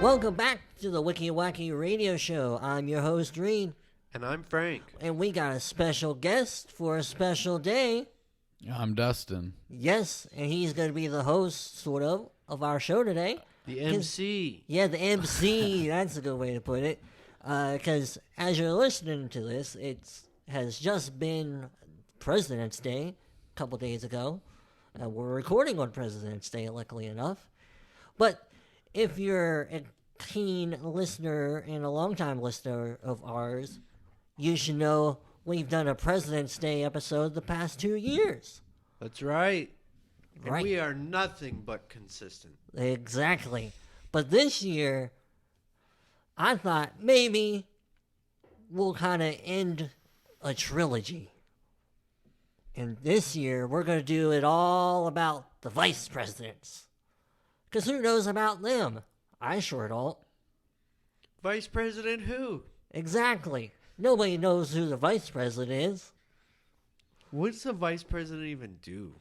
Welcome back to the Wacky radio show. I'm your host, Reid. And I'm Frank. And we got a special guest for a special day. I'm Dustin. Yes, and he's going to be the host, sort of our show today. The MC. Yeah, the MC. That's a good way to put it. Because as you're listening to this, it has just been President's Day a couple days ago. We're recording on President's Day, luckily enough. But if you're a keen listener and a longtime listener of ours, you should know we've done a President's Day episode the past 2 years. That's right. And Right. we are nothing but consistent. Exactly. But this year, I thought maybe we'll kind of end a trilogy. And this year, we're going to do it all about the vice presidents. Because who knows about them? I sure don't. Vice President who? Exactly. Nobody knows who the vice president is. What's the Vice President even do?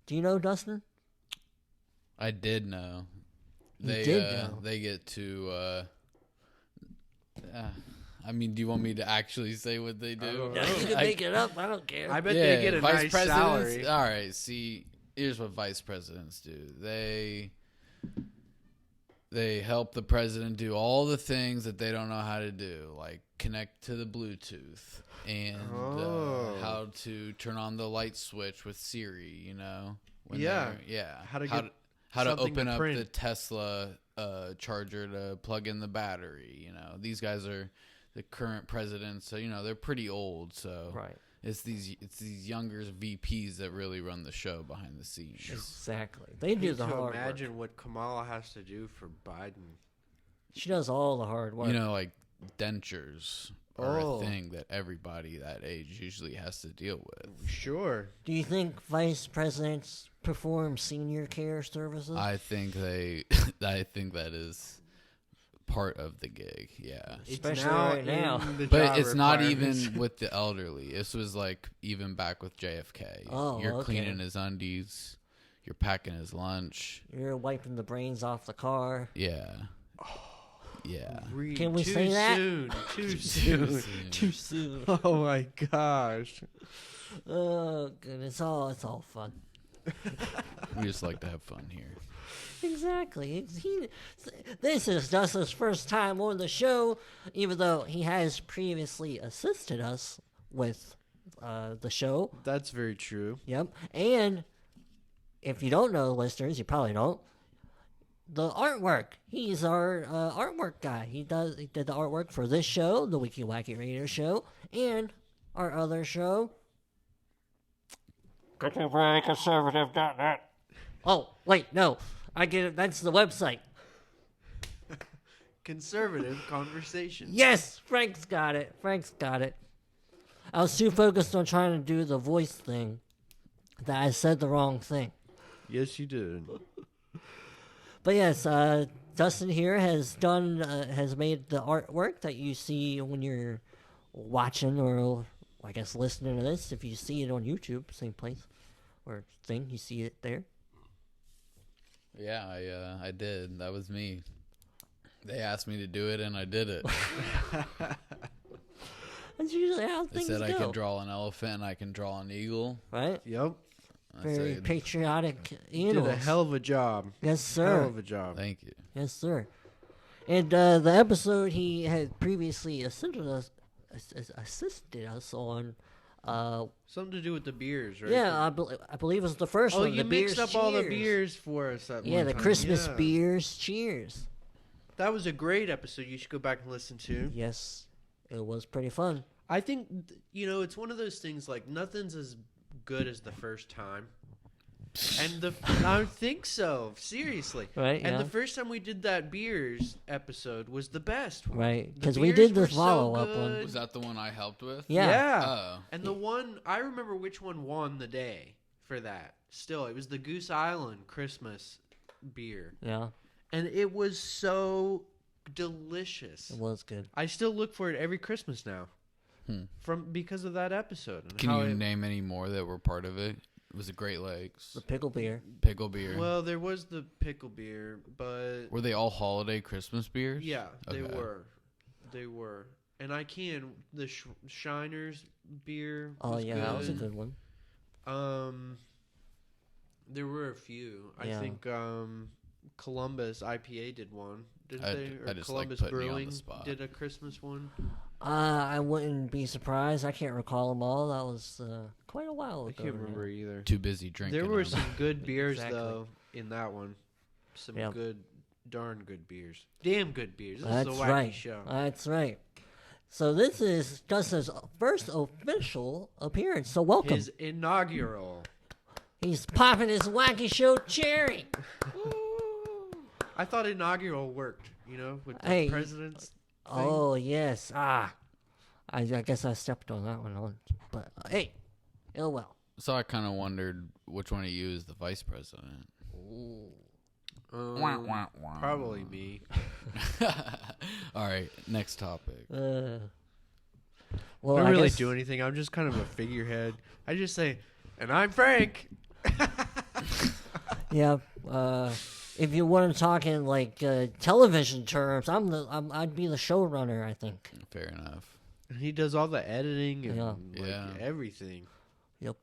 Do you know, Dustin? I did know. You did know. They get to. I mean, do you want me to actually say what they do? No, you can make it up. I don't care. I bet they get a vice nice presidents. salary. All right. See, here's what vice presidents do. They help the president do all the things that they don't know how to do, like connect to the Bluetooth and how to turn on the light switch with Siri. You know, How to get how to something open to up print. the Tesla charger to plug in the battery. You know, these guys are the current presidents, so you know they're pretty old. So Right. it's these younger VPs that really run the show behind the scenes. Exactly. They do the hard work. Imagine what Kamala has to do for Biden. She does all the hard work. You know, like dentures are Oh. a thing that everybody that age usually has to deal with. Sure. Do you think vice presidents perform senior care services? I think I think that is part of the gig. Yeah. Especially right now. in the But job it's not requirements. even with the elderly. This was like even back with JFK. Oh, You're okay. cleaning his undies. You're packing his lunch. You're wiping the brains off the car. Yeah. Yeah. Reed, Can we too say that? soon. Too soon. Too soon. Oh my gosh. Oh, goodness. It's all fun. We just like to have fun here. Exactly. This is Dustin's first time on the show, even though he has previously assisted us with the show. That's very true. Yep. And if you don't know, listeners, you probably don't. The artwork. He's our artwork guy. He did the artwork for this show, the Wacky Radio Show, and our other show, contempconserv.net. Oh, wait, no. I get it. That's the website. Conservative conversation. Yes, Frank's got it. I was too focused on trying to do the voice thing that I said the wrong thing. Yes, you did. But yes, Dustin here has made the artwork that you see when you're watching or, I guess, listening to this. If you see it on YouTube, same place or thing, you see it there. Yeah, I did. That was me. They asked me to do it, and I did it. That's usually how They things said go. I can draw an elephant, and I can draw an eagle. Right? Yep. I Very said, patriotic You animals. did a hell of a job. Yes, sir. Hell of a job. Thank you. Yes, sir. And the episode he had previously assisted us on. Something to do with the beers, right? Yeah, I believe it was the first Oh, one. you the beers mixed up all the cheers. beers for us. Yeah, the time. Christmas Yeah. beers. Cheers. That was a great episode. You should go back and listen to. Yes, it was pretty fun. I think it's one of those things like nothing's as good as the first time. And I think so, seriously. Right, And yeah. the first time we did that beers episode was the best one. Right, The because we beers did were this so follow-up good. one. Was that the one I helped with? Yeah. Oh. And the one, I remember which one won the day for that. Still, it was the Goose Island Christmas beer. Yeah, And it was so delicious. it was good. I still look for it every Christmas now. Because of that episode. And Can how you it- name any more that were part of it? Was it Great Lakes? The pickle beer. Pickle beer. Well, there was the pickle beer, but Were they all holiday Christmas beers? yeah, they Okay. were. They were. And the Shiner's beer Oh was yeah, good. that was a good one. There were a few. Yeah. I think Columbus IPA did one. Didn't they? I Or just like Columbus putting you on the Brewing spot. did a Christmas one. I wouldn't be surprised. I can't recall them all. That was quite a while I ago. can't now. remember either. Too busy drinking. There were them. some good beers Exactly. though in that one. Some Yep. darn good beers. Damn good beers. This That's is a wacky right. show. That's right. So this is Dustin's first official appearance. So welcome. His inaugural. He's popping his wacky show cherry. I thought inaugural worked, with the Hey. president's thing. Oh yes. I guess I stepped on that one. But hey, oh well. So I kind of wondered which one of you is the vice president. Wah, wah, wah. Probably me. All right, next topic. Well, I don't really guess- do anything. I'm just kind of a figurehead. I just say, and I'm Frank. Yeah. If you want to talk in like television terms, I'd be the showrunner. I think. Fair enough. And he does all the editing and Yeah. everything. Yep.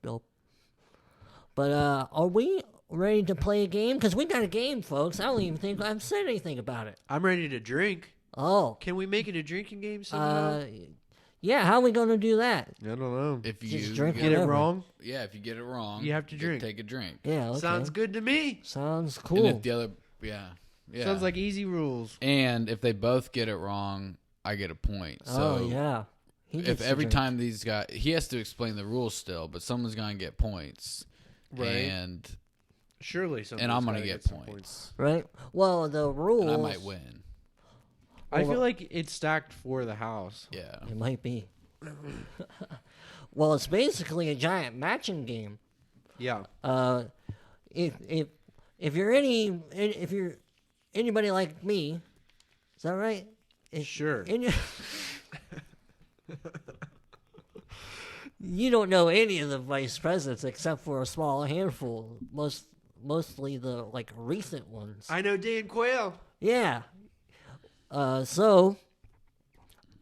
But are we ready to play a game? Because we got a game, folks. I don't even think I've said anything about it. I'm ready to drink. Oh. Can we make it a drinking game somehow? Yeah. How are we going to do that? I don't know. If Just you drink Get it whatever. wrong? yeah, if you get it wrong, You have to drink. Take a drink. Yeah. Okay. Sounds good to me. Sounds And cool. if the other, yeah. Sounds like easy rules. And if they both get it wrong, I get a point. So oh yeah. He if gets to every drink. time these guys, he has to explain the rules still, but someone's gonna get points, Right. And Surely somebody's I'm gonna gotta get some points. Right. Well, the rules. and I might win. I Well, feel like it's stacked for the house. Yeah. It might be. Well, it's basically a giant matching game. Yeah. If you're anybody like me, is that right? Sure. You don't know any of the vice presidents except for a small handful. Mostly the like recent ones. I know Dan Quayle. Yeah. So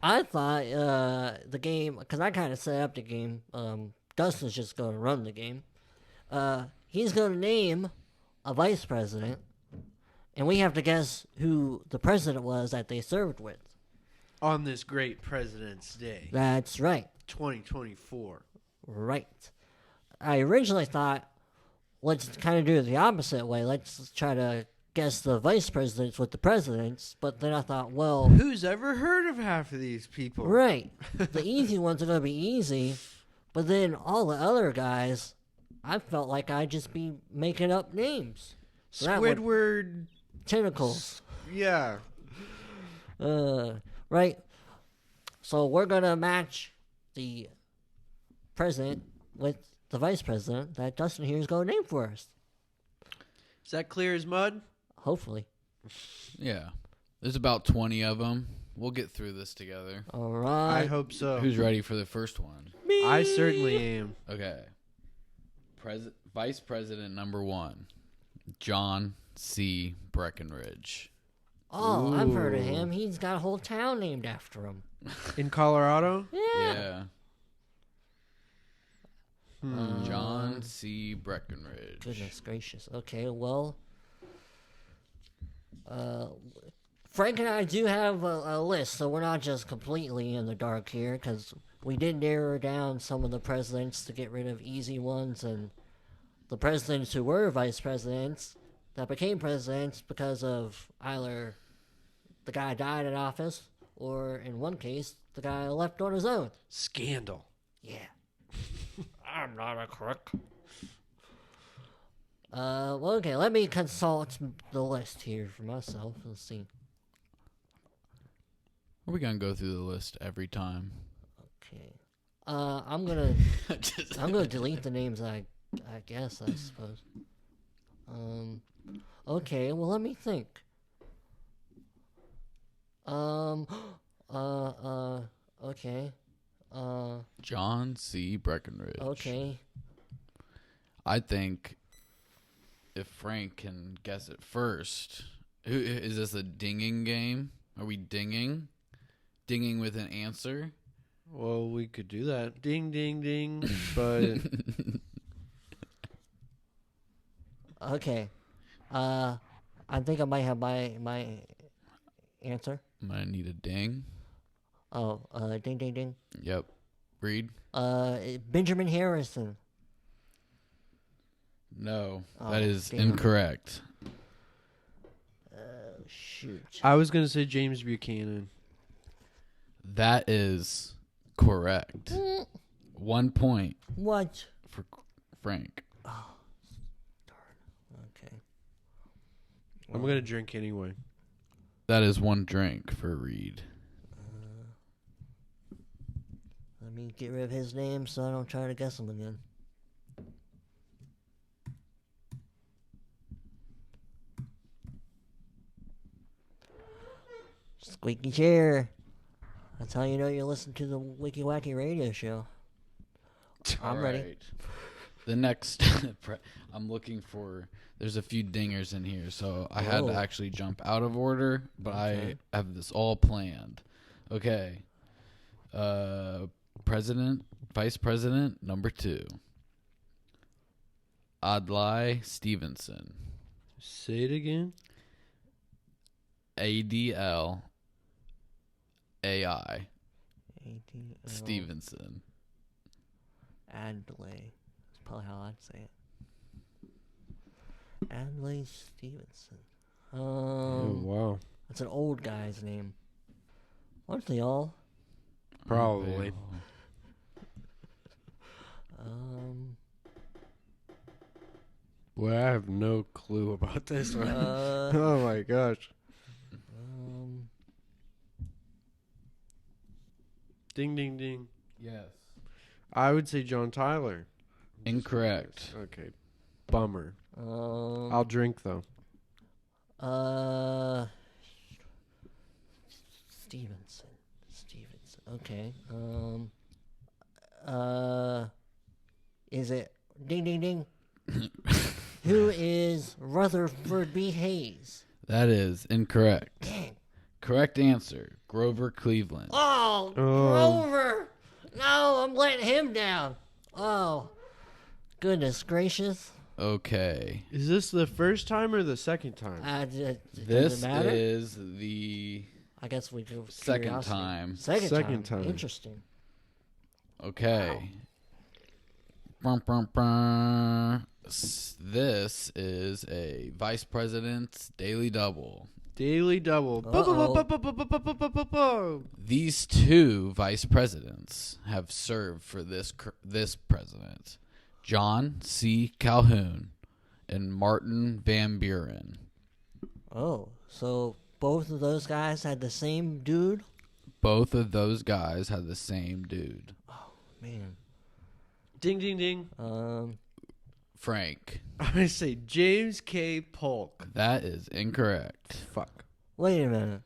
I thought the game, because I kind of set up the game. Dustin's just going to run the game. He's going to name a vice president, and we have to guess who the president was that they served with. On this great President's Day, That's right. 2024. Right. I originally thought, let's kind of do it the opposite way. Let's try to guess the vice presidents with the presidents. But then I thought, well, Who's ever heard of half of these people? right. The easy ones are going to be easy. But then all the other guys, I felt like I'd just be making up names. That would- Squidward. Tentacles. Yeah. Right. So we're going to match the president with the vice president that Dustin here is going to name for us. Is that clear as mud? Hopefully. Yeah. There's about 20 of them. We'll get through this together. All right. I hope so. Who's ready for the first one? I certainly am. Okay. Vice President number 1, John C. Breckenridge. Oh, I've heard of Ooh. him. He's got a whole town named after him. In Colorado? Yeah. Yeah. John C. Breckenridge. Goodness gracious. Okay, well, Frank and I do have a list, so we're not just completely in the dark here, because we did narrow down some of the presidents to get rid of easy ones, and the presidents who were vice presidents that became presidents because of either the guy died in office, or in one case, the guy left on his own. Scandal. Yeah. I'm not a crook. Well, okay, let me consult the list here for myself. Let's see. Are we going to go through the list every time? Okay. I'm gonna delete the names I guess, I suppose. Okay, well, let me think. Okay. John C. Breckenridge. Okay. I think if Frank can guess it first, is this a dinging game? Are we dinging? Dinging with an answer? Well, we could do that. Ding, ding, ding. But Okay. I think I might have my answer. Might need a ding. Oh, ding, ding, ding. Yep. Reed? Benjamin Harrison. No, Oh, that is damn. incorrect. Shoot. I was going to say James Buchanan. That is correct. 1 point What? for Frank. Okay. I'm going to drink anyway. That is 1 drink for Reed. Let me get rid of his name so I don't try to guess him again. Squeaky chair. That's how you know you're listening to the Wiki Wacky radio show. I'm ready. Alright. The next, I'm looking for. There's a few dingers in here, so I had to Oh. actually jump out of order, but Okay. I have this all planned. Okay. Vice President number 2. Adlai Stevenson. Say it again. ADLAI ADL Stevenson. Adlai. That's probably how I'd say it. Adlai Stevenson. Oh, wow. That's an old guy's name. Aren't they all? Probably. Boy, I have no clue about this one. Oh, my gosh. Ding, ding, ding. Yes. I would say John Tyler. Incorrect. Okay. Bummer. I'll drink, though. Stevenson. Okay. Is it ding ding ding? Who is Rutherford B. Hayes? That is incorrect. Dang. Correct answer, Grover Cleveland. Oh, Grover! No, I'm letting him down. Oh, goodness gracious. Okay. Is this the first time or the second time? Does This it matter? is the I guess we do second curiosity. time. Second time. Interesting. Okay. Brum, brum, brum. This is a vice president's daily double. Daily double. Uh-oh. These 2 vice presidents have served for this president, John C. Calhoun and Martin Van Buren. Oh, so both of those guys had the same dude? Both of those guys had the same dude. Man. Ding, ding, ding. Frank. I say James K. Polk. That is incorrect. Fuck. Wait a minute.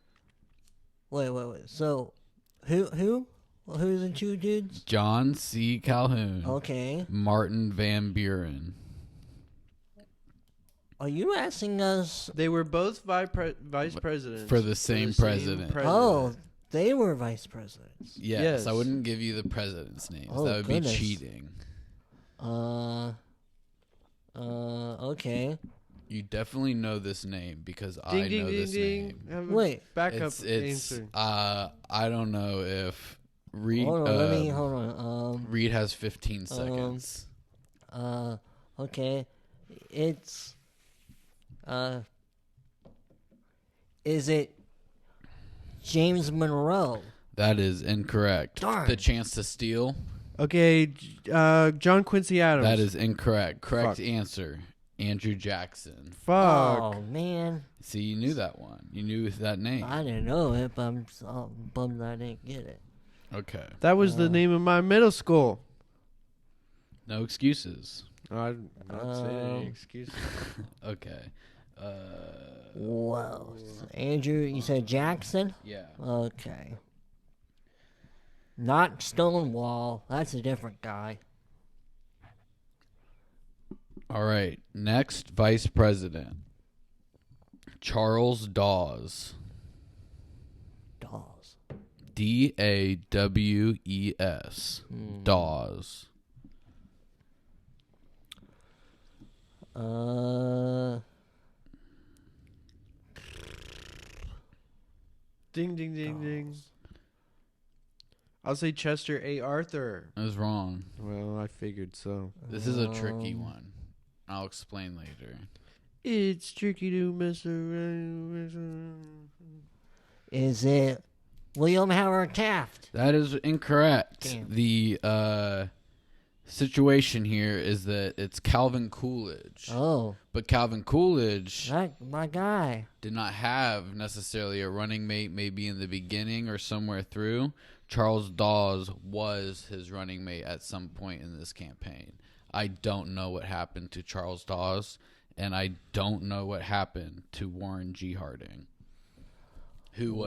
Wait. So, who? Well, who's the 2 dudes? John C. Calhoun. Okay. Martin Van Buren. Are you asking us? They were both vice presidents. For the same president. Oh, they were vice presidents. Yes, I wouldn't give you the president's names. Oh, that would goodness. be cheating. Okay. You definitely know this name because I Ding, ding, know ding, this ding. name. Have a Wait. backup It's answer. I don't know if Reed. Hold on. Reed has 15 seconds. Okay. It's. Is it James Monroe? That is incorrect. Darn. The chance to steal. Okay, John Quincy Adams. That is incorrect. Correct Fuck. answer. Andrew Jackson. Fuck. Oh man, See, you knew that one. You knew that name. I didn't know it, but I'm so bummed that I didn't get it. Okay. That was the name of my middle school. No excuses. I'm not saying any excuses. Okay. Whoa, Andrew, you said Jackson? Yeah. Okay. Not Stonewall. That's a different guy. All right. Next vice president. Charles Dawes. Dawes. Dawes. Dawes. Ding, ding, ding, ding. I'll say Chester A. Arthur. I was wrong. Well, I figured so. This is a tricky one. I'll explain later. It's tricky to mess around. Is it William Howard Taft? That is incorrect. Damn. The situation here is that it's Calvin Coolidge. Oh, But Calvin Coolidge my guy. did not have necessarily a running mate maybe in the beginning or somewhere through. Charles Dawes was his running mate at some point in this campaign. I don't know what happened to Charles Dawes, and I don't know what happened to Warren G. Harding, who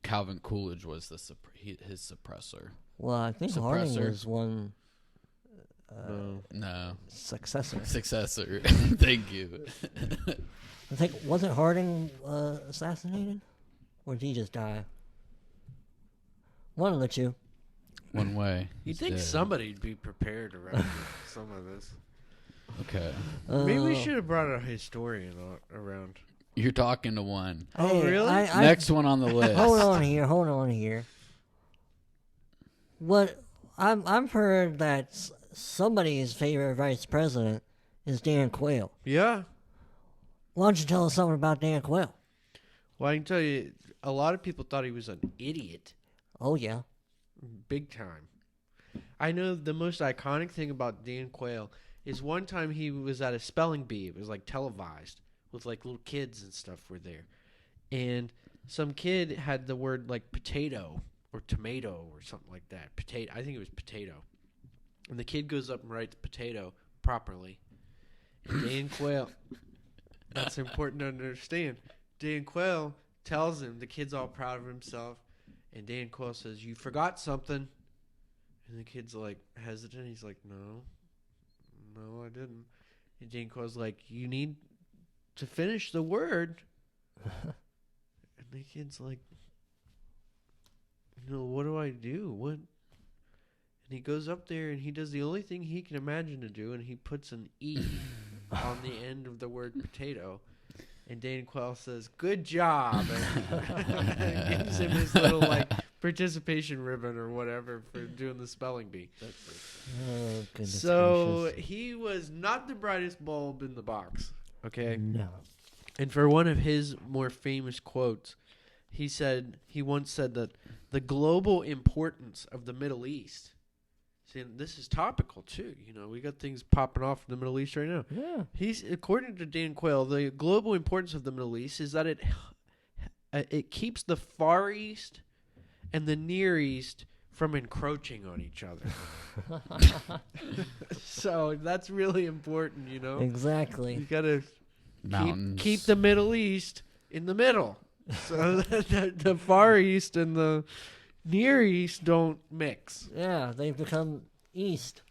Calvin Coolidge was his suppressor. Well, I think Harding Suppressor. was one No. successor. Successor. Thank you. I think, wasn't Harding assassinated? Or did he just die? One of the two. One way. You'd think Yeah. somebody'd be prepared around some of this. Okay. Maybe we should have brought a historian around. You're talking to one. Oh, really? Next one on the list. Hold on here. What I've heard that somebody's favorite vice president is Dan Quayle. Yeah. Why don't you tell us something about Dan Quayle? Well, I can tell you, a lot of people thought he was an idiot. Oh yeah. Big time. I know the most iconic thing about Dan Quayle is one time he was at a spelling bee. It was like televised with like little kids and stuff were there. And some kid had the word like potato or tomato or something like that. Potato. I think it was potato. And the kid goes up and writes potato properly. And Dan Quayle, that's important to understand. Dan Quayle tells him, the kid's all proud of himself. And Dan Quayle says, "You forgot something." And the kid's like hesitant. He's like, No, I didn't. And Dan Quayle's like, "You need to finish the word." And the kid's like, "What do I do? What?" And he goes up there and he does the only thing he can imagine to do, and he puts an E on the end of the word potato. And Dan Quayle says, "Good job," and gives him his little like participation ribbon or whatever for doing the spelling bee. Oh, goodness So gracious. he was not the brightest bulb in the box. Okay. No. And for one of his more famous quotes, he once said that the global importance of the Middle East. See, and this is topical too. We got things popping off in the Middle East right now. Yeah. According to Dan Quayle, the global importance of the Middle East is that it keeps the Far East and the Near East from encroaching on each other. So that's really important, You Exactly. got to Mountains. keep the Middle East in the middle, so that the Far East and the Near East don't mix. Yeah, they've become East.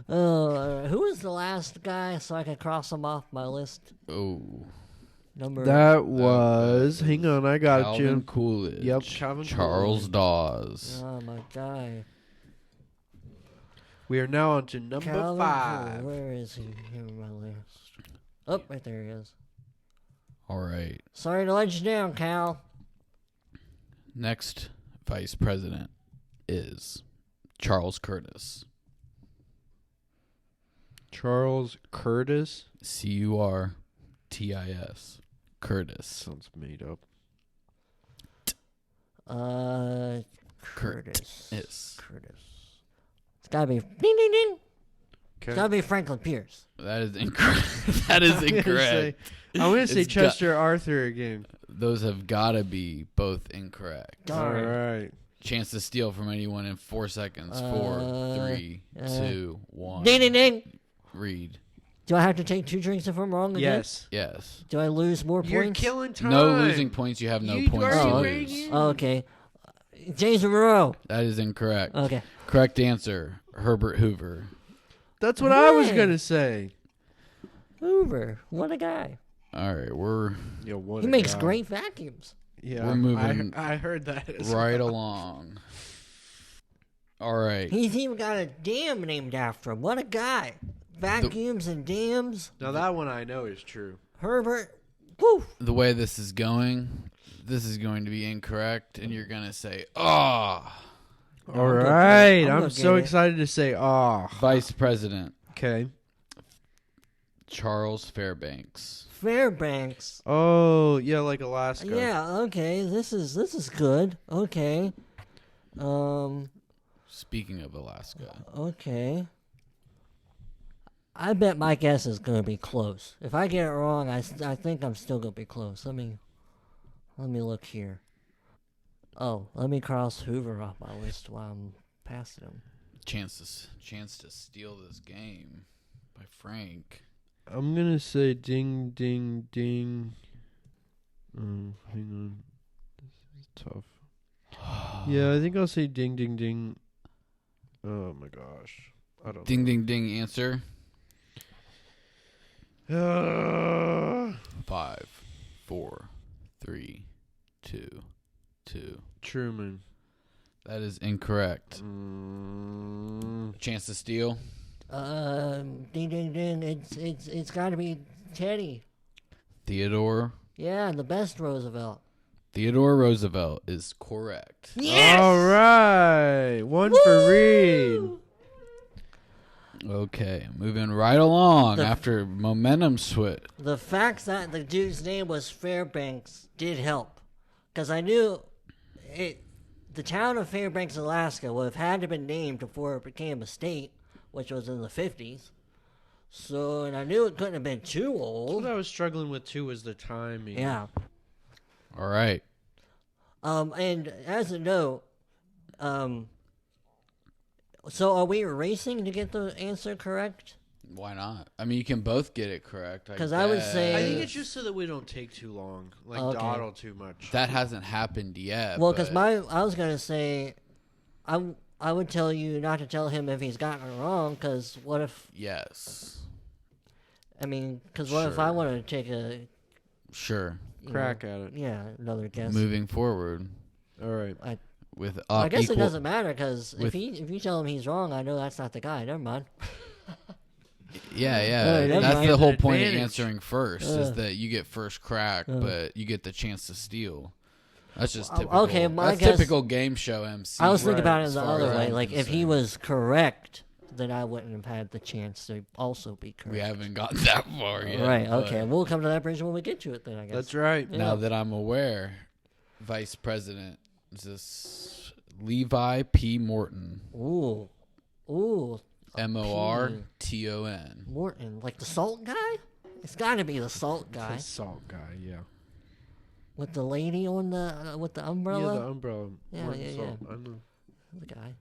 Who was the last guy so I can cross him off my list? Oh. Number. That was. Hang on, I got Calvin you. Coolidge. Yep, Calvin Charles Coolidge. Dawes. Oh, my guy. We are now on to number Calvin 5. Coolidge. Where is he here on my list? Oh, right there he is. All right. Sorry to let you down, Cal. Next vice president is Charles Curtis. Charles Curtis. Curtis. Curtis. Sounds made up. Curtis. Yes. Curtis. It's gotta be ding ding ding. Okay. It's gotta be Franklin Pierce. That is incorrect. That is incorrect. I'm going to say It's Chester Arthur again. Those have got to be both incorrect. Darn. All right. Chance to steal from anyone in 4 seconds. 4, 3, 2, 1. Ding ding ding. Read. Do I have to take 2 drinks if I'm wrong again? Yes. Yes. Do I lose more You're points? killing time. No losing points. You have no You points to already lose. ran Oh, okay. James Monroe. That is incorrect. Okay. Correct answer. Herbert Hoover. That's what I was Right. gonna say. Hoover, what a guy. All right, we're Yo, what He a makes guy. great vacuums. Yeah, We're moving I heard that. as right well. along. All right. He's even got a dam named after him. What a guy. Vacuums and dams. Now that one I know is true. Herbert. Woo. The way this is going to be incorrect, and you're going to say, "Ah." All I'm right, gonna I'm get so it. excited to say, Vice President Okay. Charles Fairbanks. Fairbanks. Oh, yeah, like Alaska. Yeah, okay. This is good. Okay. Speaking of Alaska, Okay. I bet my guess is going to be close. If I get it wrong, I think I'm still going to be close. Let me look here. Oh, let me cross Hoover off my list while I'm passing him. chance to steal this game by Frank. I'm going to say ding, ding, ding. Hang on. This is tough. Yeah, I think I'll say ding, ding, ding. Oh, my gosh. I don't Ding, know. ding, ding. Answer. Uh, 5, 4, 3, 2, 2. Truman. That is incorrect. Chance to steal. Ding ding ding. It's got to be Teddy. Theodore. Yeah, the best Roosevelt. Theodore Roosevelt is correct. Yes. All right. One for Reid. Okay, moving right along The- after momentum switch. The fact that the dude's name was Fairbanks did help, because I knew it. The town of Fairbanks, Alaska, would have had to been named before it became a state, which was in the 50s. So, and I knew it couldn't have been too old. What I was struggling with, too, was the timing. Yeah. All right. And as a note, so are we racing to get the answer correct? Why not? I mean, you can both get it correct. 'Cause I would say- I think it's just so that we don't take too long. Like, Okay. dawdle too much. that hasn't happened yet. Well, because but I was gonna say, I would tell you not to tell him if he's gotten it wrong, because what if? yes, I mean, because what if I Sure. want to take a sure. you Crack know, at it. Yeah, another guess. Moving forward All right. with I guess equal, it doesn't matter, because with- if you tell him he's wrong, I know that's not the guy. Never mind. Yeah, never that's mind. the whole An point of advantage. answering first is that you get first crack, but you get the chance to steal. That's just typical. okay, my that's guess- typical game show MC. I was thinking about it as the far other as way. I'm Like, if he concerned. was correct, then I wouldn't have had the chance to also be correct. We haven't gotten that far yet. Right. but Okay. We'll come to that bridge when we get to it. Then I guess. That's right. Now that I'm aware, Vice President is this Levi P. Morton. Ooh. Morton. Morton, like the salt guy? It's got to be the salt guy The salt guy, yeah. with the lady on the with the umbrella. Yeah, the umbrella. Yeah, Morton yeah, Salt. yeah. I know. The guy.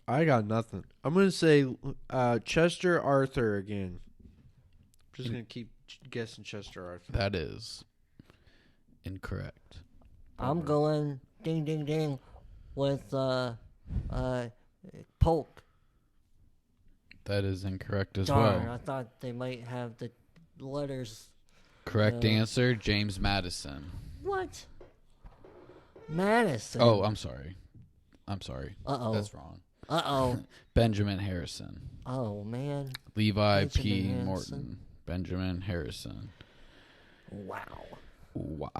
I got nothing. I'm going to say Chester Arthur again. I'm just going to keep guessing Chester Arthur. That is incorrect. I'm going ding ding ding with Polk. That is incorrect as Darn, well. I thought they might have the letters. Correct answer, James Madison. What? Madison. Oh, I'm sorry. Uh-oh. That's wrong. Uh-oh. Benjamin Harrison. Oh, man. Levi Benjamin P. Harrison. Morton. Benjamin Harrison. Wow. Wow.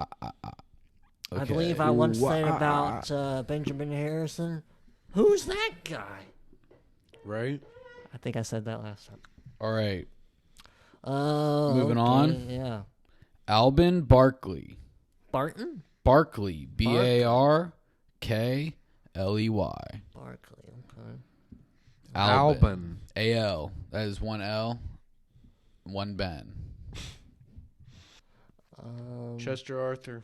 I believe I once said about Benjamin Harrison. Who's that guy? Right? I think I said that last time. All right. Moving on? Yeah. Albin Barkley. Barton? Barkley. B-A-R-K-L-E-Y. Barkley, okay. Albin. A-L. That is one L, one Ben. Chester Arthur.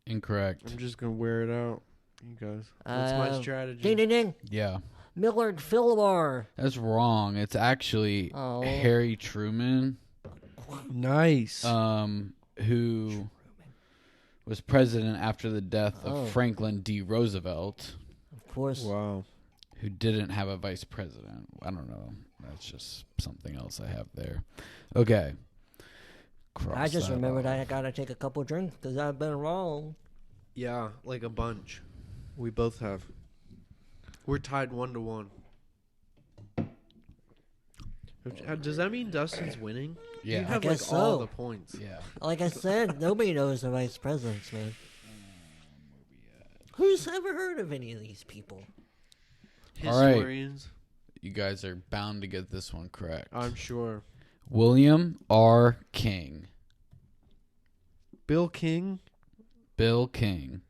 Incorrect. I'm just going to wear it out. You guys. That's my strategy. Ding, ding, ding. Yeah. Millard Phillimore. That's wrong. It's actually Oh. Harry Truman, Nice. who was president after the death of Oh. Franklin D. Roosevelt, Of course. Wow. who didn't have a vice president. I don't know. That's just something else I have there. Okay. I just Cross that remembered off. I gotta take a couple drinks because I've been wrong. Yeah, like a bunch. We both have. We're tied 1-1. Does that mean Dustin's winning? You Yeah. have guess like all so. the points. Yeah. Like I said, nobody knows the vice presidents, man. Who's ever heard of any of these people? All right. Historians, You guys are bound to get this one correct. I'm sure. William R. King. Bill King. Bill King.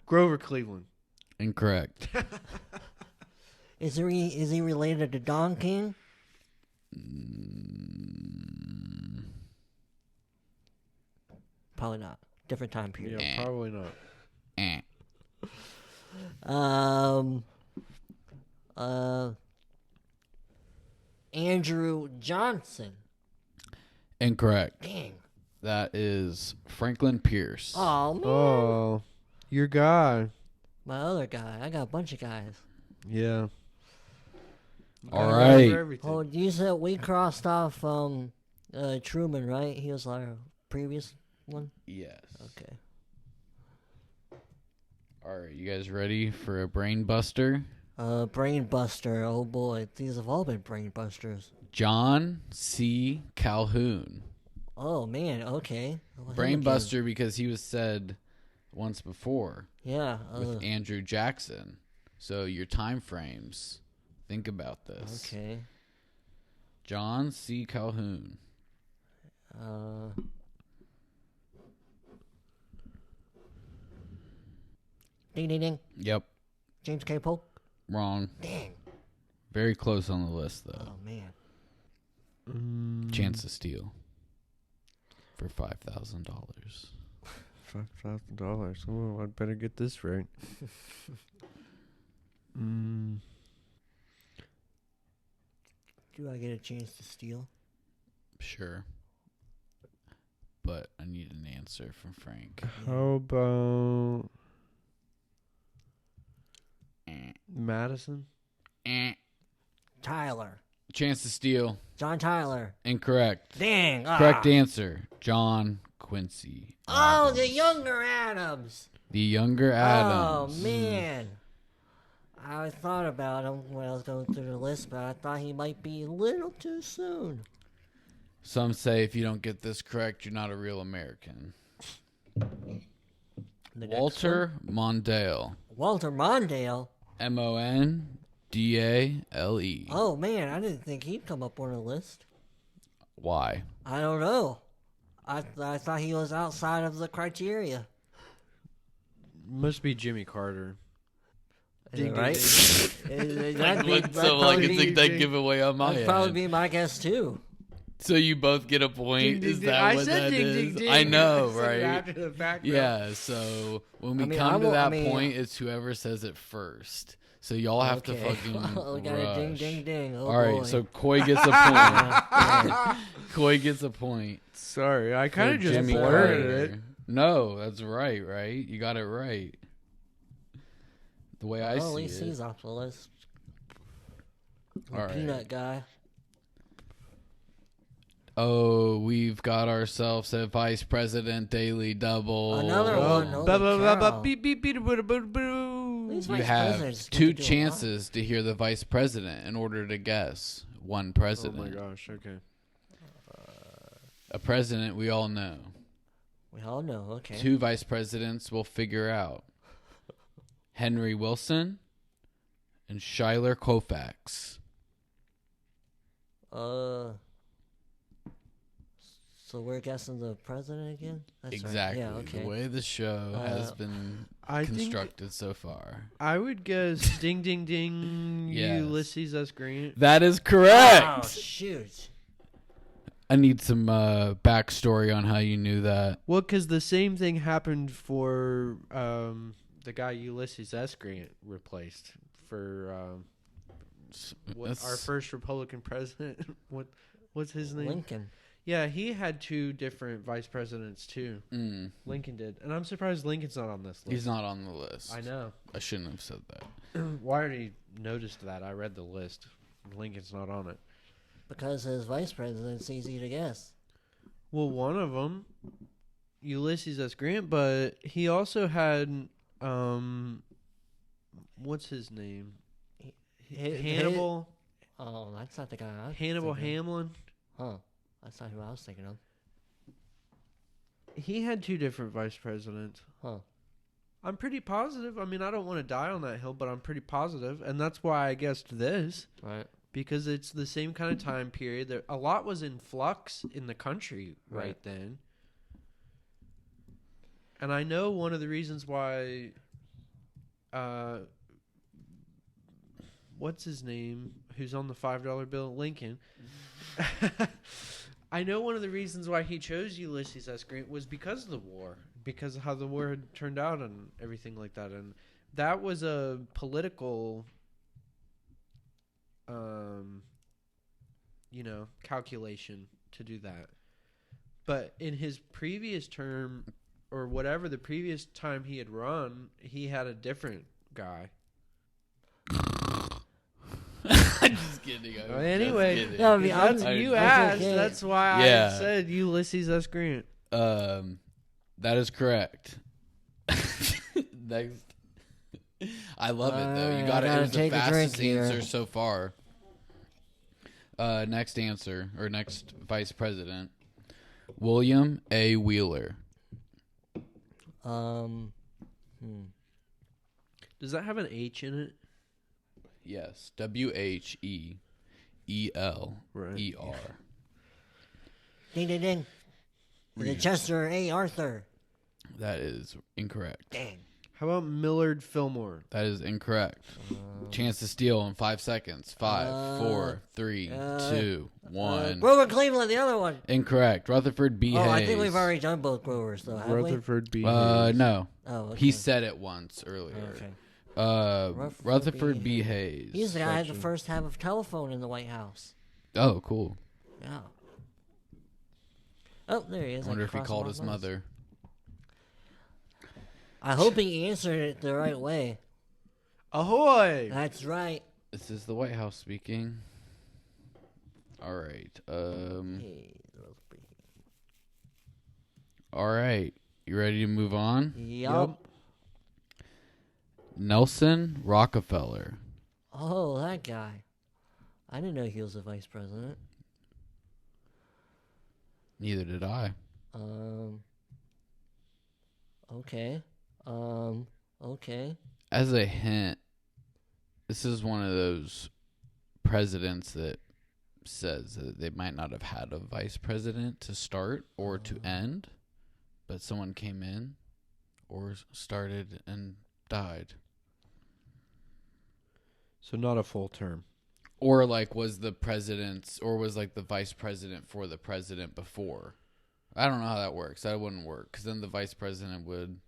Grover Cleveland. Incorrect. Is he related to Don King? Probably not. Different time period. Yeah, probably not. Eh. Andrew Johnson. Incorrect. Dang. That is Franklin Pierce. Oh man. Oh, your guy. My other guy. I got a bunch of guys. Yeah. All Guy right. for everything. Oh, you said we crossed off Truman, right? He was our previous one. Yes. Okay. All right. You guys ready for a brain buster? Brain buster. Oh boy, these have all been brain busters. John C. Calhoun. Oh man. Okay. Well, him Brain again. buster because he was said once before Yeah. with Andrew Jackson. So your time frames. Think about this. Okay. John C. Calhoun. Ding ding ding. Yep. James K. Polk. Wrong. Dang. Very close on the list though. Oh man. Chance to steal for $5,000. $5,000. Oh, I'd better get this right. Do I get a chance to steal? Sure. But I need an answer from Frank. How about Eh. Madison? Eh. Tyler. Chance to steal. John Tyler. Incorrect. Dang. Correct answer. John Quincy. Oh, Adams. the younger Adams. The younger Adams. Oh man. I thought about him when I was going through the list, but I thought he might be a little too soon. Some say if you don't get this correct, you're not a real American. The next Walter Mondale. one? Walter Mondale. Mondale. Oh man, I didn't think he'd come up on the list. Why? I don't know. I thought he was outside of the criteria. Must be Jimmy Carter. Is it Ding, right? That'd give away on my probably be my guess too. So you both get a point. Ding, Is ding, that I what said that ding, is? ding, ding. I know, I said it right? after the fact, though. Yeah. So when we I mean, come I to will- that I mean- point, it's whoever says it first. So y'all have to Okay. fucking Well, we got a ding, rush. ding, ding. Oh, All right. boy. So Coy gets a point. Coy gets a point. Sorry, I kind for of just Jimmy blurted Carter. it. No, that's right. Right? You got it right. The way I Well, at see least it. he's off the list. All right. Peanut guy. Oh, we've got ourselves a Vice President Daily Double. Another Oh, one. Holy ba- ba- ba- ba- cow. beep, beep, beep, boo, boo, boo. These You vice have presidents get two to do a lot. chances to hear the Vice President in order to guess one Oh president. my gosh, okay. A president we all know. We all know. Okay. Two vice presidents we'll figure out. Henry Wilson and Schuyler Colfax. So we're guessing the president again? That's right. Exactly. Yeah. Okay. The way the show has been I think constructed so far. I would guess ding, ding, ding. Yes. Ulysses S. Grant. That is correct. Oh shoot. I need some backstory on how you knew that. Well, because the same thing happened for the guy Ulysses S. Grant replaced for our first Republican president. What's his name? Lincoln. Yeah, he had 2 different vice presidents too. Lincoln did, and I'm surprised Lincoln's not on this list. He's not on the list. I know. I shouldn't have said that. Why already noticed that? I read the list. Lincoln's not on it. Because his vice president's easy to guess. Well, one of them, Ulysses S. Grant, but he also had, what's his name? Hannibal. Oh, that's not the guy. Hannibal Hamlin. Huh. That's not who I was thinking of. He had 2 different vice presidents. Huh. I'm pretty positive. I mean, I don't want to die on that hill, but I'm pretty positive, and that's why I guessed this. Right. Because it's the same kind of time period. There, a lot was in flux in the country right then. And I know one of the reasons why, what's his name, who's on the $5 bill, Lincoln. I know one of the reasons why he chose Ulysses S. Grant was because of the war, because of how the war had turned out and everything like that. And that was a political, calculation to do that. But in his previous term, or whatever the previous time he had run, he had a different guy. I'm just kidding. Anyway, No, I mean, you asked. okay. That's why I said Ulysses S. Grant. That is correct. Next. I love it though. You got it. It was the fastest answer so far. Next answer or next vice president, William A. Wheeler. Does that have an H in it? Yes, WHEELER. Ding, ding, ding. The Chester A. Arthur. That is incorrect. Dang. How about Millard Fillmore? That is incorrect. Chance to steal in 5 seconds. 5, 4, 3, 2, 1. Grover Cleveland, the other one. Incorrect. Rutherford B. Hayes. I think we've already done both Grovers, though, have Rutherford B. Hayes. No. Oh, okay. He said it once earlier. Okay. Rutherford B. Hayes. He's the guy who had the first to have a telephone in the White House. Oh, cool. Yeah. Oh, there he is. I wonder if he called his mother. I hope he answered it the right way. Ahoy! That's right. This is the White House speaking. All right. All right. You ready to move on? Yup. Nelson Rockefeller. Oh, that guy. I didn't know he was a vice president. Neither did I. Okay. Okay. As a hint, this is one of those presidents that says that they might not have had a vice president to start or to end, but someone came in or started and died. So not a full term. Or like was the president's, or was like the vice president for the president before. I don't know how that works. That wouldn't work because then the vice president would.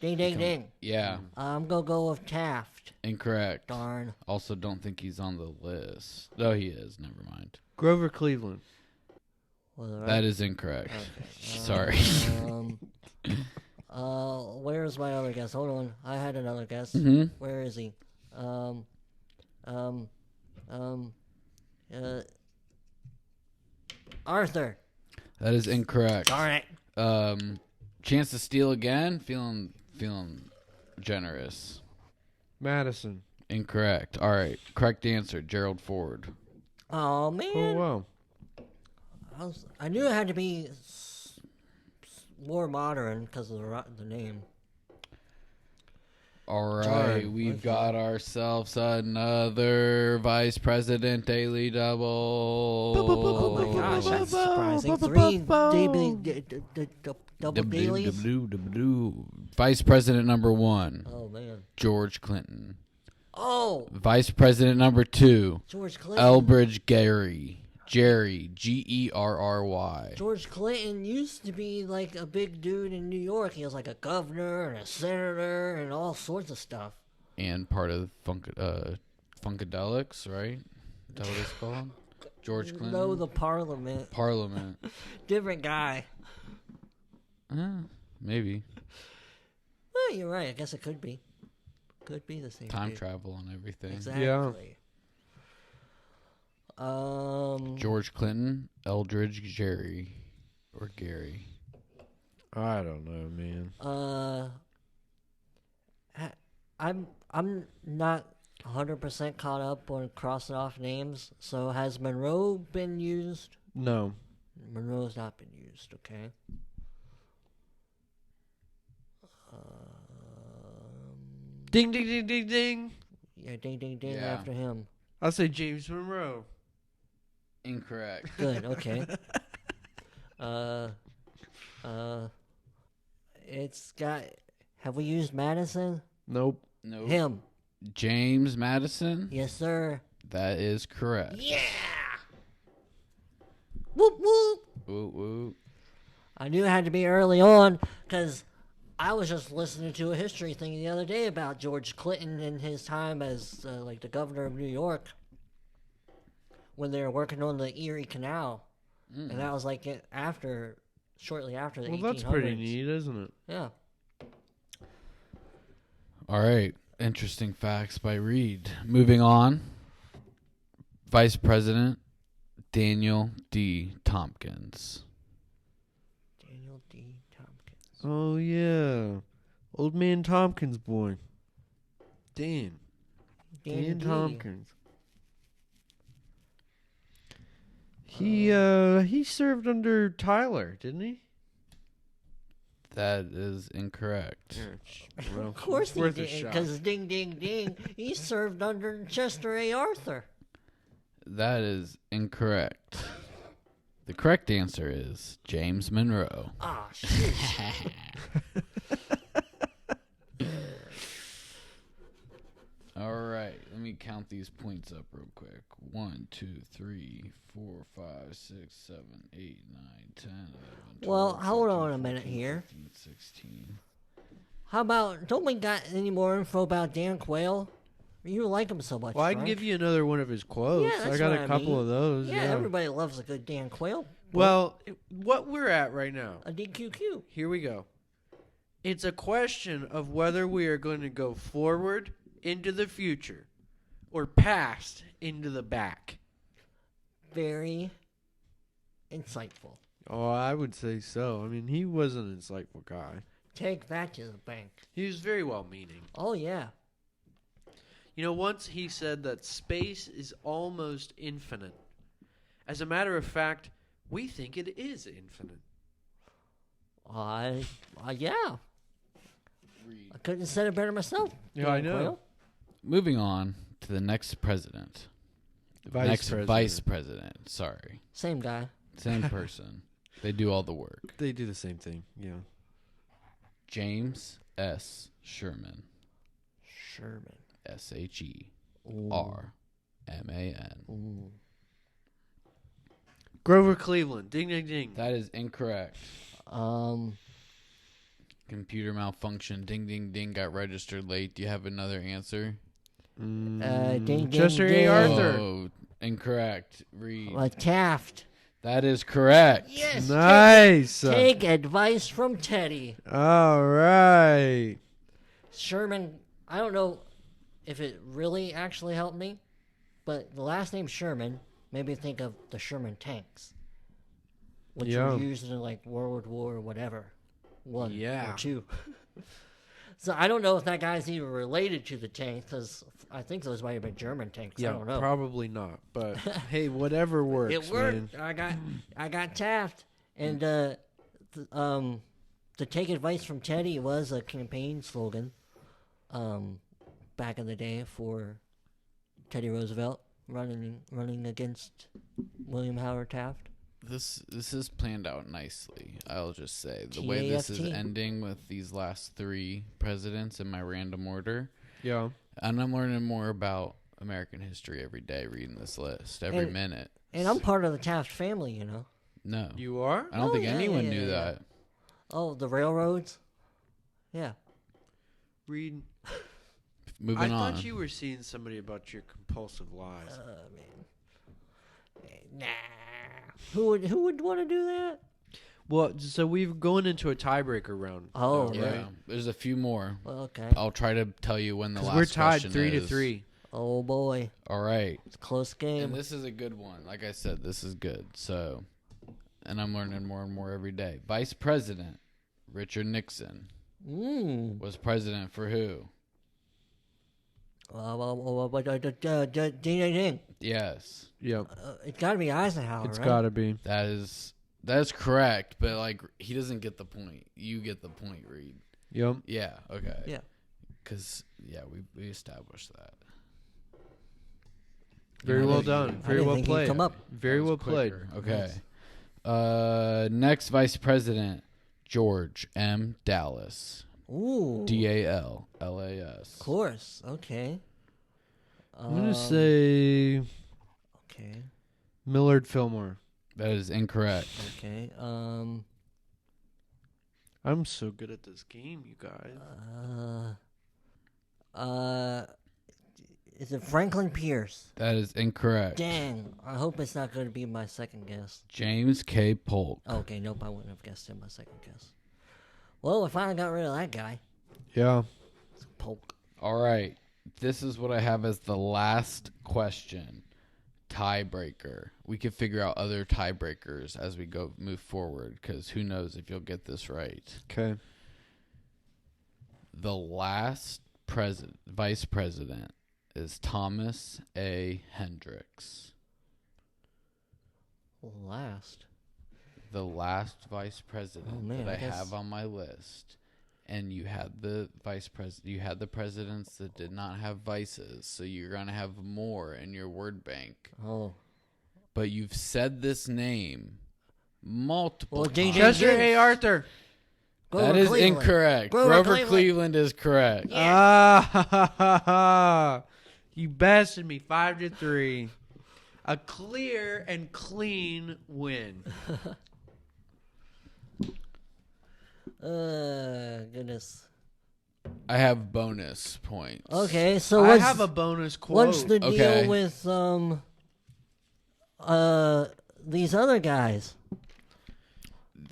Ding, ding, ding. Yeah. I'm going to go with Taft. Incorrect. Darn. Also, don't think he's on the list. No, he is. Never mind. Grover Cleveland. Right? That is incorrect. Okay. Sorry. Where's my other guess? Hold on. I had another guess. Mm-hmm. Where is he? Arthur. That is incorrect. Darn it. Chance to steal again. Feeling generous. Madison. Incorrect. All right. Correct answer. Gerald Ford. Oh man. Oh wow. I knew it had to be more modern because of the name. All right, Darn. we've got ourselves another Vice President Daily Double. Oh my gosh, that's surprising. 3 double dailies. Vice President number 1, Oh man. George Clinton. Oh, Vice President number 2, George Clinton. Elbridge Gerry, Gerry. George Clinton used to be like a big dude in New York. He was like a governor and a senator and all sorts of stuff. And part of Funkadelics, right? Is that what it's called? George Clinton? No, the Parliament. Parliament. Different guy. Maybe. Well, you're right. I guess it could be. Could be the same. Time dude. travel and everything. Exactly. Yeah. George Clinton, Eldridge Jerry, or Gary. I don't know, man. I'm not 100% caught up on crossing off names. So has Monroe been used? No. Monroe's not been used. Okay. Ding, ding, ding, ding, ding. Yeah, ding, ding, ding Yeah. after him. I'll say James Monroe. Incorrect. Good. Okay. It's got. Have we used Madison? Nope. Nope. Him. James Madison? Yes, sir. That is correct. Yeah. Whoop whoop. Woo, woo. I knew it had to be early on because I was just listening to a history thing the other day about George Clinton and his time as like the governor of New York when they were working on the Erie Canal, and that was like shortly after the 1800s. Well, that's pretty neat, isn't it? Yeah. All right. Interesting facts by Reid. Moving on. Vice President Daniel D. Tompkins. Daniel D. Tompkins. Oh, yeah. Old man Tompkins boy. Dan D. Tompkins. He served under Tyler, didn't he? That is incorrect. Well, Of course it's he worth a did, shot. because ding, ding, ding, he served under Chester A. Arthur. That is incorrect. The correct answer is James Monroe. Ah, shit. All right, let me count these points up real quick. 1, 2, 3, 4, 5, 6, 7, 8, 9, 10, 11, 12, Well, hold 13, on a minute 14, here. 15, 16. How about, don't we got any more info about Dan Quayle? You like him so much, Well, I can Frank. give you another one of his quotes. Yeah, that's I got what a I couple mean. of those. Yeah, everybody loves a good Dan Quayle. Well, what we're at right now, A DQQ. here we go. It's a question of whether we are going to go forward into the future or past into the back. Very insightful. Oh, I would say so. I mean, he was an insightful guy. Take that to the bank. He was very well-meaning. Oh, yeah. You know, once he said that space is almost infinite. As a matter of fact, we think it is infinite. Yeah. I couldn't have said it better myself. Yeah, Dan I know. Quayle. Moving on to the next president. Vice president. Sorry. Same guy. Same person. They do all the work. They do the same thing, yeah. James S. Sherman. Sherman. SHERMAN. Ooh. Grover Cleveland. Ding, ding, ding. That is incorrect. Um, Computer malfunction. Ding, ding, ding. Got registered late. Do you have another answer? ding, Chester ding, A. Arthur. Oh, incorrect. Read. Taft. That is correct. Yes. Nice. Take advice from Teddy. All right. Sherman, I don't know if it really actually helped me, but the last name Sherman made me think of the Sherman tanks, which were used in like World War whatever, one or two. So I don't know if that guy's even related to the tanks, because I think those might have been German tanks. I don't know. Probably not. But hey, whatever works. It worked. Man. I got Taft, and to take advice from Teddy was a campaign slogan, back in the day for Teddy Roosevelt running against William Howard Taft. This is planned out nicely. I'll just say the way this is ending with these last three presidents in my random order. Yeah. And I'm learning more about American history every day reading this list every minute. And I'm part of the Taft family, you know. No. You are? I don't think anyone knew that. Oh, the railroads? Yeah. Reid. Moving on. I thought you were seeing somebody about your compulsive lies. Man. Nah. Who would want to do that? Well, so we're going into a tiebreaker round. Oh, though, Yeah, right? there's a few more. Well, okay. I'll try to tell you when the last We're tied question 3-3. Oh boy, All right. it's a close game. And this is a good one. Like I said, this is good. So, and I'm learning more and more every day. Vice President Richard Nixon was president for who? Ding ding ding. Yes. Yep. It's got to be Eisenhower. It's right? got to be. That's correct, but like he doesn't get the point. You get the point, Reid. Yep. Yeah. Okay. Yeah. Because we established that. Very well done. I Very didn't well think he'd played. come up. Very That was well played. quicker. Okay. Next vice president, George M. Dallas. Ooh. Dallas. Of course. Okay. I'm going to say Okay. Millard Fillmore. That is incorrect. Okay. I'm so good at this game, you guys. Is it Franklin Pierce? That is incorrect. Dang. I hope it's not going to be my second guess. James K. Polk. Okay, nope, I wouldn't have guessed him my second guess. Well, we finally got rid of that guy. Yeah. Polk. All right. This is what I have as the last question. Tiebreaker. We could figure out other tiebreakers as we move forward, because who knows if you'll get this right. Okay. The last vice president is Thomas A. Hendricks. Last. The last vice president man, that I I guess- have on my list. And you had the vice president. You had the presidents that did not have vices, so you're gonna have more in your word bank. Oh. But you've said this name multiple Well, times. Chester A. Arthur. Grover That is Cleveland. incorrect. Grover Grover Cleveland is correct. Ah, you bested me 5-3. A clear and clean win. Goodness. I have bonus points. Okay, so I what's, have a bonus quote. what's the deal Okay. with these other guys?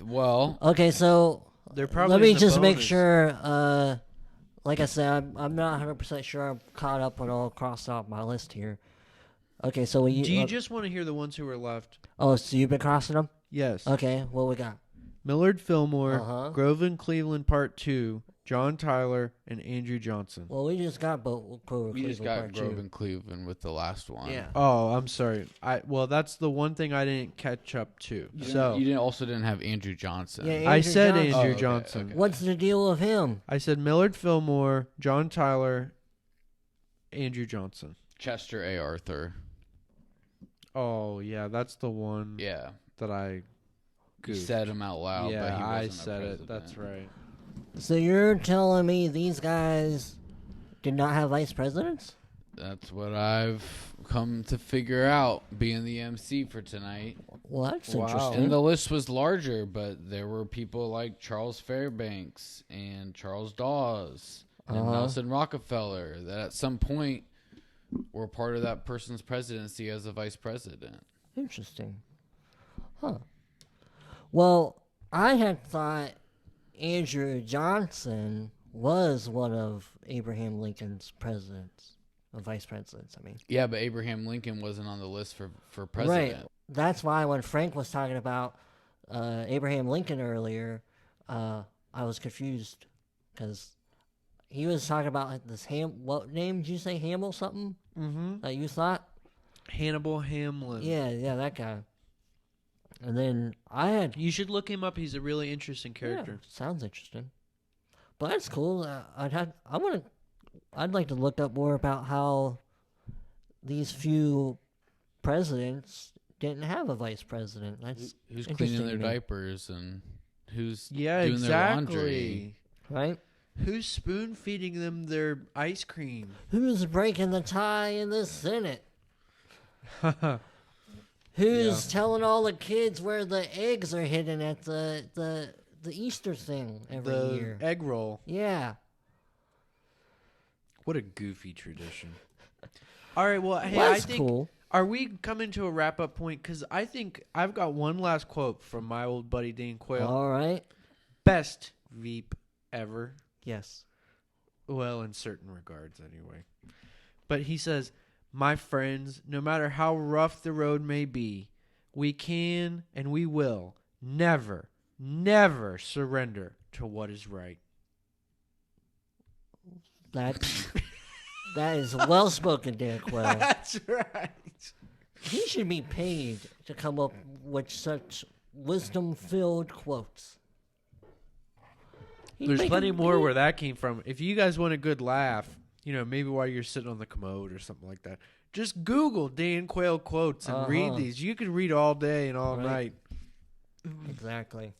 Well, Okay, so They're probably let me in the just make bonus. sure. Like I said, I'm not 100% sure I'm caught up on all crossed off my list here. Okay, so we. Do you just want to hear the ones who were left? Oh, so you've been crossing them? Yes. Okay, what we got? Millard Fillmore, Uh-huh. Groveland Cleveland Part 2, John Tyler, and Andrew Johnson. Well, we just got Grover we just Cleveland got Part Grove Two. and Cleveland with the last one. Yeah. Oh, I'm sorry. Well, that's the one thing I didn't catch up to. So You also didn't have Andrew Johnson. Yeah, I Andrew said Johnson. Andrew okay, Johnson. okay. What's the deal with him? I said Millard Fillmore, John Tyler, Andrew Johnson. Chester A. Arthur. Oh, yeah, that's the one Yeah. that I You goofed. said him out loud, yeah, but he I wasn't a said it. president. That's right. So you're telling me these guys did not have vice presidents? That's what I've come to figure out being the MC for tonight. Well, that's Wow. interesting. And the list was larger, but there were people like Charles Fairbanks and Charles Dawes and Uh-huh. Nelson Rockefeller that at some point were part of that person's presidency as a vice president. Interesting. Huh. Well, I had thought Andrew Johnson was one of Abraham Lincoln's presidents, or vice presidents, I mean. Yeah, but Abraham Lincoln wasn't on the list for president. Right. That's why when Frank was talking about Abraham Lincoln earlier, I was confused because he was talking about like, this what name did you say? Hamill something? Mm-hmm. That you thought? Hannibal Hamlin. Yeah, that guy. And then I had You should look him up. He's a really interesting character. Yeah, sounds interesting. But that's cool. I'd like to look up more about how these few presidents didn't have a vice president. That's Who's interesting cleaning their to me. diapers and who's Yeah, doing their laundry? exactly. right. Who's spoon feeding them their ice cream? Who's breaking the tie in the Senate? Who's telling all the kids where the eggs are hidden at the Easter thing every The year? egg roll. Yeah. What a goofy tradition. All right, well, hey, Well, I that's think cool. Are we coming to a wrap-up point? Because I think I've got one last quote from my old buddy Dan Quayle. All right. Best Veep ever. Yes. Well, in certain regards, anyway. But he says, "My friends, no matter how rough the road may be, we can and we will never, never surrender to what is right." That is well spoken, Dan Quayle. That's right. He should be paid to come up with such wisdom-filled quotes. He'd There's make plenty a more good- where that came from. If you guys want a good laugh, maybe while you're sitting on the commode or something like that, just Google Dan Quayle quotes and read these. You could read all day and all night. Exactly.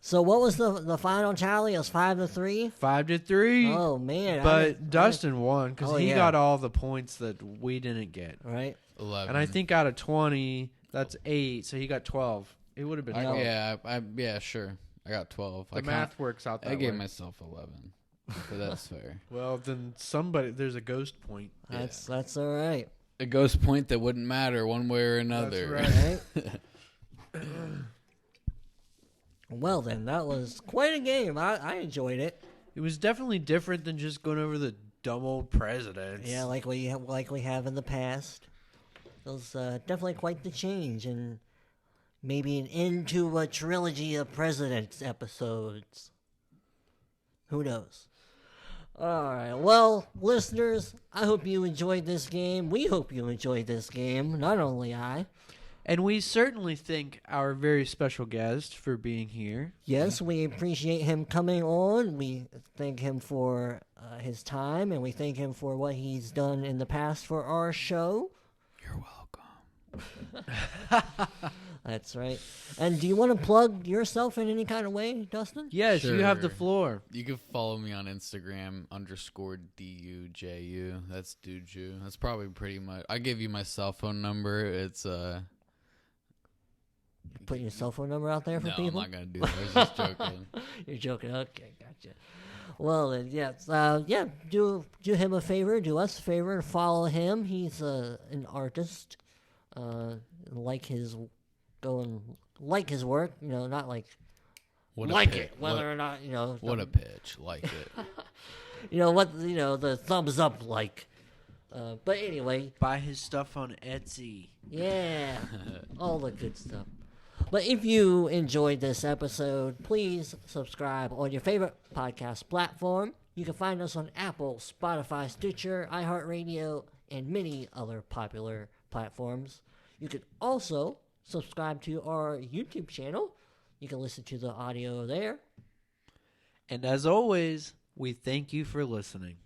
So what was the final tally? It was 5-3. 5-3. Oh man! But Dustin won because he yeah. got all the points that we didn't get. Right. 11. And I think out of 20, that's 8, so he got 12. It would have been 12. Yeah, sure. I got 12. The math works out that I gave way. myself 11, but that's fair. Well, then there's a ghost point. That's all right. A ghost point that wouldn't matter one way or another. That's Right. Well then, that was quite a game. I enjoyed it. It was definitely different than just going over the dumb old presidents. Yeah, like we have in the past. It was definitely quite the change, and maybe an end to a trilogy of presidents episodes. Who knows? All right. Well, listeners, I hope you enjoyed this game. We hope you enjoyed this game. Not only I. And we certainly thank our very special guest for being here. Yes, we appreciate him coming on. We thank him for his time, and we thank him for what he's done in the past for our show. You're welcome. That's right. And do you want to plug yourself in any kind of way, Dustin? Yes, you have the Sure. floor. You can follow me on Instagram _DUJU. That's Duju. That's probably pretty much. I give you my cell phone number. It's Put your cell phone number out there for no, people? I'm not gonna do that. I was just joking. You're joking. Okay, gotcha. Well, then, yes. Do him a favor. Do us a favor and follow him. He's an artist. Like his work. Not like What a like pi- it. Whether or not What a pitch. Like it. the thumbs up like. But anyway, Buy his stuff on Etsy. yeah, all the good stuff. But if you enjoyed this episode, please subscribe on your favorite podcast platform. You can find us on Apple, Spotify, Stitcher, iHeartRadio, and many other popular platforms. You can also subscribe to our YouTube channel. You can listen to the audio there. And as always, we thank you for listening.